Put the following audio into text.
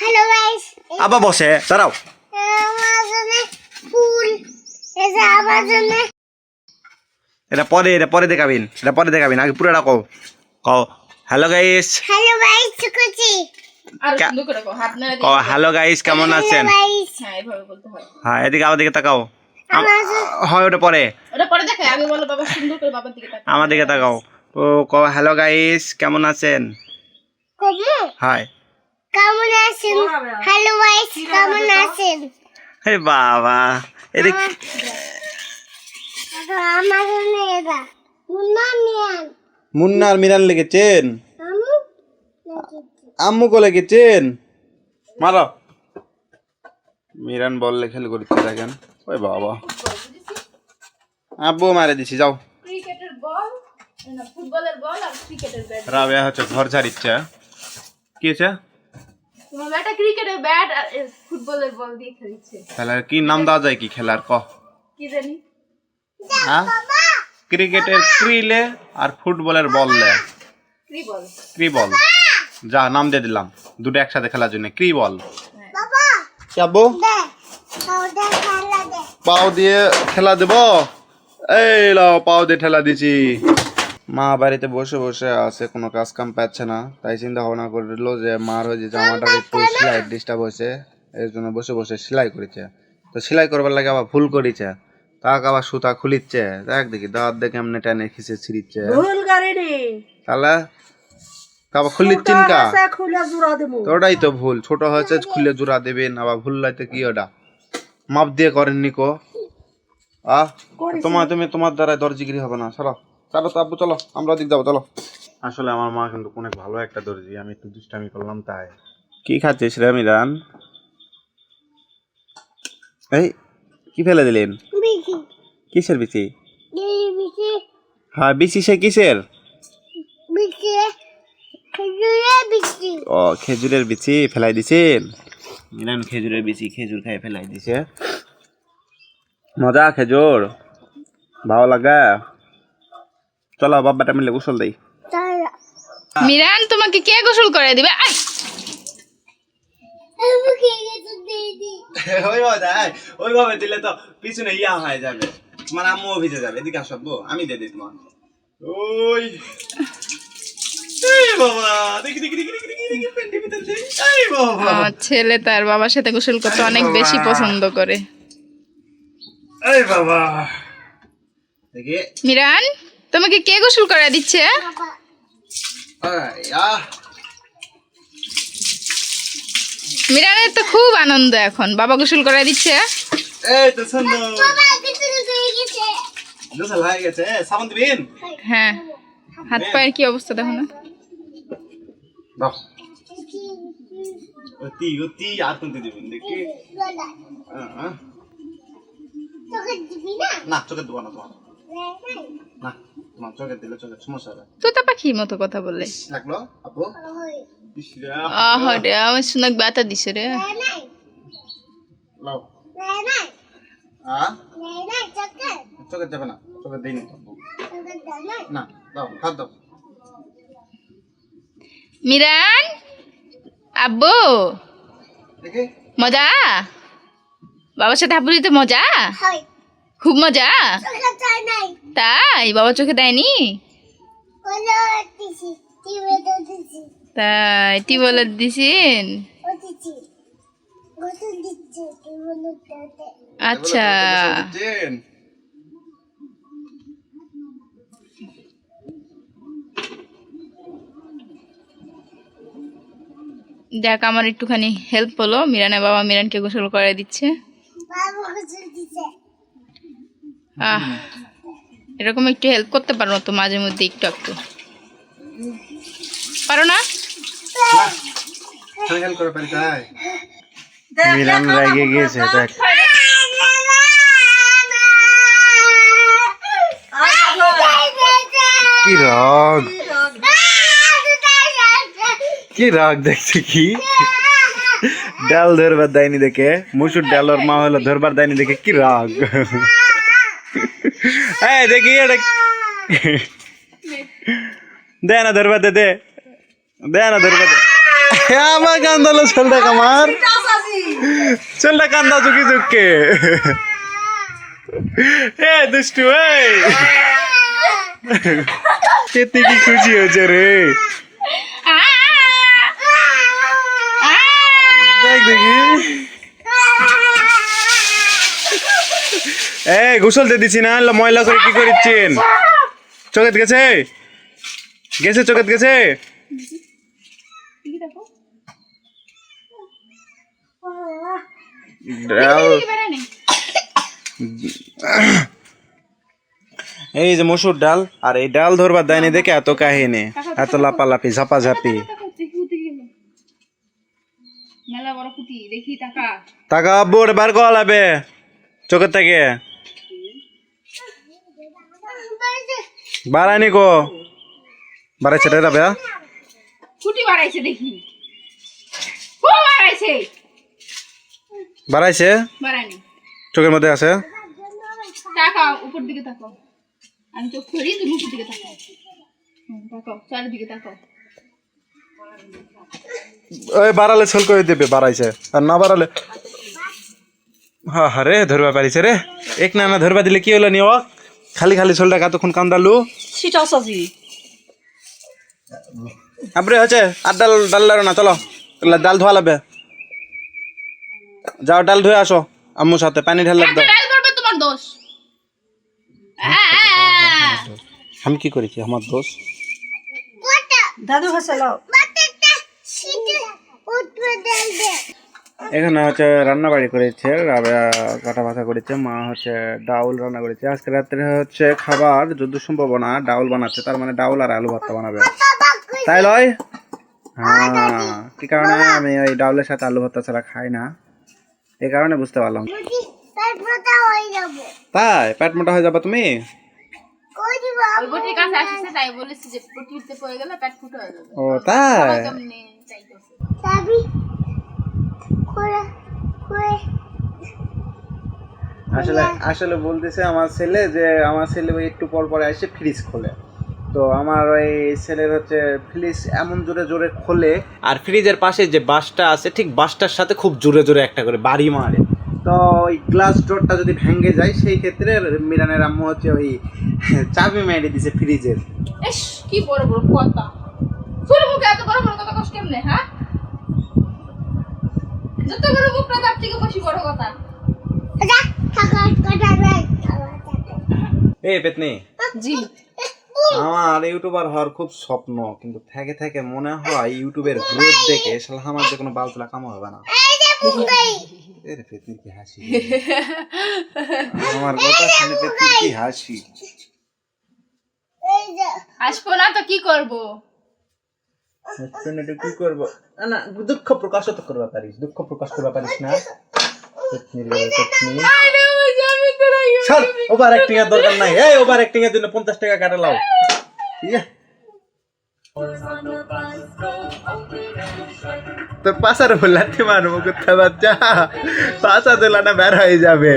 Hello guys, আবার বসে দাঁড়াও। আমার জন্য ফুল এসে আমার জন্য এটা পরে দেখাবেন আগে পুরোটা কও কও হ্যালো গাইস। হ্যালো গাইস শুকুচি আর সুন্দর করে কও, হাত নাড়া কও দিয়ে হ্যালো গাইস কেমন আছেন? গাইস হ্যাঁ এইভাবে বলতে হয়। হ্যাঁ এদিকে আমার দিকে তাকাও। আমার হয় ওটা পরে ওটা পরে দেখাই, আগে বলো বাবা সুন্দর করে বাবার দিকে তাকাও। আমার দিকে তাকাও। ও কও হ্যালো গাইস কেমন আছেন? কমু হাই। কেমন আছেন? হ্যালো গাইস কেমন আছেন? হে বাবা এদিকে আমার জন্য এটা মুন্নানিয়ান মুন্না আর মিরান লেগেছেন, আমু আম্মু কো লেগেছেন। মারো মিরান বল খেল করতে দেখেন। ওই বাবা আব্বু মারে দিছি যাও। ক্রিকেটের বল না ফুটবলের বল আর ক্রিকেটের ব্যাট। রাবেয়া হচ্ছে ঘর ছাড়িচ্ছে। কি হয়েছে? তোমার ব্যাটা ক্রিকেটের ব্যাট আর ফুটবলের বল দিয়ে খেলছে। খেলার কি নাম দেওয়া যায় কি খেলার ক? কি জানি হ্যাঁ ক্রিকেটের ক্রিলে আর ফুটবলের বল লে কি বল। ক্রি বল। যা নাম দিয়ে দিলাম দুটো একসাথে খেলার জন্য ক্রি বল। বাবা কি আব্বু দে ওটা খেলা দে পাও দিয়ে খেলা দেব। এই লাও পাও দিয়ে ঠেলা দিছি। মা বাড়িতে বসে বসে আছে, কোনো কাজ কাম পাচ্ছে না, তাই চিন্তা ভাবনা করলো যে মার ওই যে জামাটা একটু সেলাই ডিস্টার্ব হয়েছে, এর জন্য বসে বসে সেলাই করেছে। তো সেলাই করবার লাগে আবার ভুল করেছে, তাকে আবার সুতা খুলিচ্ছে। দেখ দেখি দাঁত দেখে এমনি টেনে খিসে ছিঁড়িচ্ছে। ভুল করিনি, তাহলে আবার খুলিচ্ছেন কা? খুলে জোড়া দেবো। তো ওটাই তো ভুল, ছোট হয়েছে খুলে জোড়া দেবেন, আবার ভুল লাইতে কি ওটা মাপ দিয়ে করেননি কো? তোমার দ্বারা দর্জিগিরি হবে না। চলো চলো তো আব্বু চলো আমরা দিক যাবো চলো। আসলে আমার মা কিন্তু অনেক ভালো একটা দর্জি, আমি একটু দুষ্টামি করলাম তাই। কি খাচ্ছিস রে মিরান? এই কি ফেলে দিলেন? বিকি কিসের বিচি? বিকি হ্যাঁ বিচি সে কিসের? বিকি খেজুরে বিকি ও খেজুরের বিচি ফেলাই দিছেন। মিরান খেজুরের বিচি খেজুর খাই ফেলাই দিছে। মজা খেজুর ভালো লাগা। চলো বাবাটা মিলে গোসল দেই। তারা মিরান তোমাকে কে গোসল করে দিবে? আই আমি খেয়ে তো দিদি ওইভাবে দিলে তো পিছনে ইয়া হয়ে যাবে, মানে আম্মুও ভিজে যাবে। এদিকে আসো আব্বু, আমি দিয়ে দিই তোমার। ওই এই বাবা দেখি দেখি দেখি দেখি দেখি দেখি পেন্টি ভিতর দেই। এই বাবা আমার ছেলে তার বাবার সাথে গোসল করতে অনেক বেশি পছন্দ করে। এই বাবা দেখি। মিরান তোমাকে কে গোসল করে দিচ্ছে? মিরানের তো খুব আনন্দ এখন, বাবা গোসল করে দিচ্ছে। এই তো সুন্দর বাবা কিছু হয়ে গেছে গোসল হয়ে গেছে। সাবান দিবেন? হ্যাঁ হাত পায়ের কি অবস্থা দেখো না। দাও অতি আর কোনতে দিবেন দেখি। তোকে দিবি না না চোখে দেবো না তোমার, না তোমার চোখে দিলে চোখের সমস্যা হবে। তোতা পাখির মতো কথা বললে। লাগলো আপু? ওই আহ রে আমার সুনাক বাতা দিছে রে। নাই লাও। নাই হ্যাঁ নাই চকে চোখে যাবে না, চোখে দেয়নি তো আপু। তোকে দাও না দাও হাত দাও। মিরান আব্বু দেখি মজা, বাবার সাথে আব্বু দিতে মজা, হয় খুব মজা। তোকে চাই নাই তাই বাবা চোখে দেয়নি? বলো দিছি টিভি তো দিছি তাই টিউবওয়েল দিছেন? ও দিছি গোসল দিচ্ছে টিভি তো আচ্ছা দেন। দেখ আমার একটুখানি হেল্প হলো, মিরানের বাবা মিরানকে গোসল করে দিচ্ছে। বাবা গোসল দিছে আহ এরকম একটু হেল্প করতে পারো তো মাঝে মধ্যে একটু একটু, পারো না? হেল্প করে পারি তাই। মিরান রেগে গিয়েছে দেখ। কি রাগ, কি রাগ দেখছি কি ডাল ধরবার দেয়নি দেখে, মুসুর ডাল ওর মা হলো ধরবার দেয়নি দেখে কি রাগ। এই দেখি এটা দে না ধরবার দে, দে না ধরবার দে। আমার কান্দালো ছেলেটা আমার ছেলেটা কান্দা চুকি চুককে এ দুষ্টু এই কেতে কি খুশি হয়েছে রে দেখ দেখি এই গোসল দিয়ে দিছি না ময়লা করে কি করিচ্ছেন চোখেত গেছে গেছে চোখেত গেছে এই যে মসুর ডাল আর এই ডাল ধরবার দেয়নি দেখে এত কাহিনী এত লাপালাপি ঝাপাঝাপি মেলা বড় কুটি দেখি টাকা টাকা আব্বু বার করা লাগবে চোখের থেকে বাড়ায়নি গো বাড়াইছে রে রাবে কুটি বাড়াইছে দেখি ও বাড়াইছে বাড়াইছে বাড়ায়নি চোখের মধ্যে আছে টাকা উপর দিকে তাকাও আমি চোখ করি তুমি উপর দিকে তাকাও তাকাও চারিদিকে তাকাও ওই বাড়ালে ছল করে দেবে বাড়াইছে আর না বাড়ালে হ্যাঁ হ্যাঁ রে ধরবা পারিছে রে এক না না ধরবা দিলে কি হলো নি ও খালি খালি ছলটা কতক্ষণ কান্দালু সেটা সাজি আপনি হচ্ছে আর ডাল ডাল না চলো ডাল ধোয়া লাগবে যাও ডাল ধুয়ে আসো আম্মুর সাথে পানি ঢাল লাগবে ডাল করবে তোমার দোষ আমি কি করেছি আমার দোষ দাদু হাসালো এখানে হচ্ছে রান্না বাড়ি করেছে রাবেয়া কাটা ভাজা করেছে মা হচ্ছে ডাউল রান্না করেছে আজকে রাত্রে হচ্ছে খাবার যত সম্ভব না ডাউল বানাচ্ছে তার মানে ডাউল আর আলু ভর্তা বানাবে তাই লয় হ্যাঁ কি কারণে আমি ওই ডাউলের সাথে আলু ভর্তা ছাড়া খাই না এই কারণে বুঝতে পারলাম তাই পেট মোটা হয়ে যাবে তুমি ওই বটির কাছে আসছে তাই বলেছি যে বটিতে পড়ে গেলে পেট ফুটো হয়ে যাবে ও তাই কেমনে চাইতেছে আসলে আসলে বলতেছে আমার ছেলে যে আমার ছেলে ওই একটু পর পরে এসে ফ্রিজ খোলে তো আমার ওই ছেলের হচ্ছে ফ্রিজ এমন জোরে জোরে খোলে আর ফ্রিজের পাশে যে বাসটা আছে ঠিক বাসটার সাথে খুব জোরে জোরে একটা করে বাড়ি মারে তো ওই গ্লাস ডোরটা যদি ভেঙে যায় সেই ক্ষেত্রে মিরানের আম্মু হচ্ছে ওই চাবি মেরে দিছে ফ্রিজের ইস কি বড় বড় কথা শুরু মুখে এত বড় বড় কথা কষ্ট কেমনে হ্যাঁ যত বড় মুখ না তার থেকে বেশি বড় কথা এই পেতনি জি আমার ইউটিউবার হওয়ার খুব স্বপ্ন কিন্তু থেকে থেকে মনে হয় ইউটিউবের গ্রোথ দেখে শালা আমার যে কোনো বালতলা কাম হবে না এর পেতনি কি হাসি আমার কথা শুনে পেতনি কি হাসি আসবো না তো কি করবো পেতনিটা কি করব না দুঃখ প্রকাশ তো করবা পারিস দুঃখ প্রকাশ করবা পারিস না পেতনির পেতনি চল ওভার অ্যাক্টিং এর দরকার নাই এই ওভার অ্যাক্টিং এর জন্য 50 টাকা কাটে লাও ঠিক আছে তো পাশার বলতে মারবো কোথা বাচ্চা পাশা দিলা না বের হয়ে যাবে